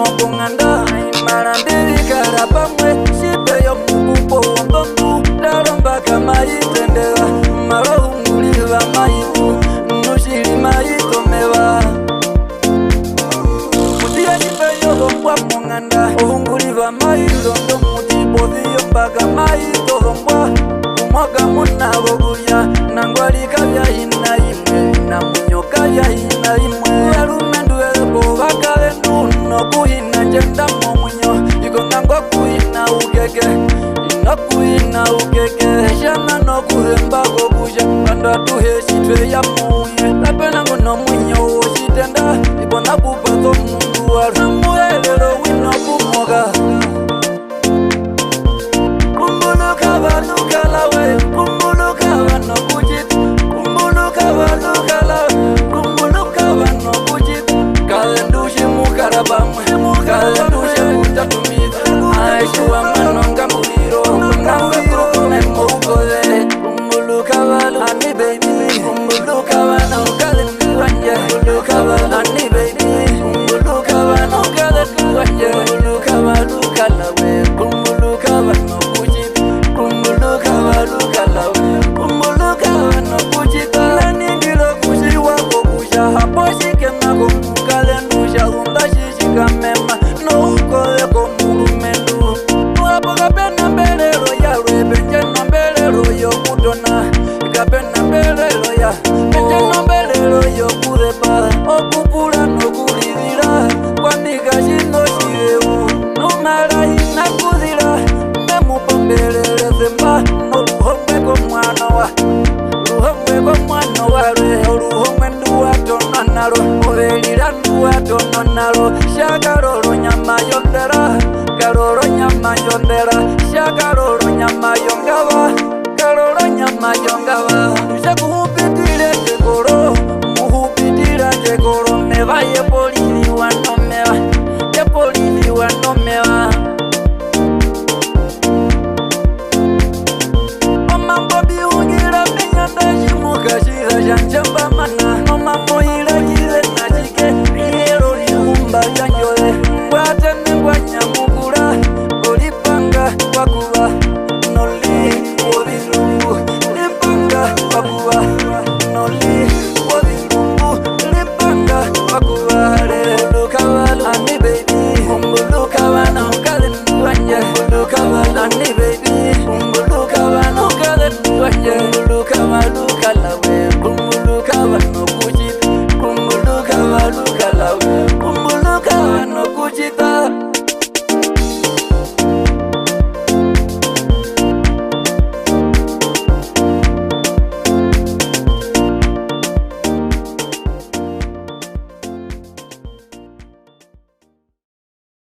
munyoko nganda marandiri karapamwe shipe yo mukupo wambongu daromba kama itendera marohunguliva maiku nushili maitomeva mutiya shipe yo lombwa munganda ohunguliva mailondo mutibodhiyo mpaka maitolombwa umwaga munavo kulya nangwalika vyahina imwe na munyoka vyahina imwe alumenduelepo vakale nduno kuhina njendamo munyo ikongangwa kuhina ukeke inokuhina ukeke shana nokuhembako kusha pandatuheshitwe ya muye lapenangu no munyo woshitenda ibona kupazo mundu walamuhelelo wino kumoga kumbuluka vanukalawe kumbuluka vano kuchit kumbuluka vanukalawe kumbuluka vano kuchit kalendushi mukarabamwe kalendushi mutatumiza aishuwa manonga muliro nawe kukunembo ukole kumbuluka valo ani baby kumbuluka vano kalenduwanje kumbuluka valo ani baby kumbuluka vano kalenduwanje kumbuluka valo kalawe kumbuluka vano kuchit kumbuluka valo kalawe kumbuluka vano kuchit laningilo kushiwako kusha hapo shikemako mukalendusha undashishika mema no ukoleko mulumendu wapo kapena mbelelo yawe benjeno mbelelo yokutona kapena mbelelo ya benjeno mbelelo yokureba okupula nokulilila kwandika shino shirewu numala inakuzila memupombelele zemba noluhongweko mwana wa luhongweko mwana walwe oluhongwe nduwatona nalo obelila nduwatona nalo shakalolo nyama yondela kalolo nyama yondela shakalolo nyama yongaba kalolo nyama yongaba tushakuhupitile jekolo muhupitila jekolo mevaye poli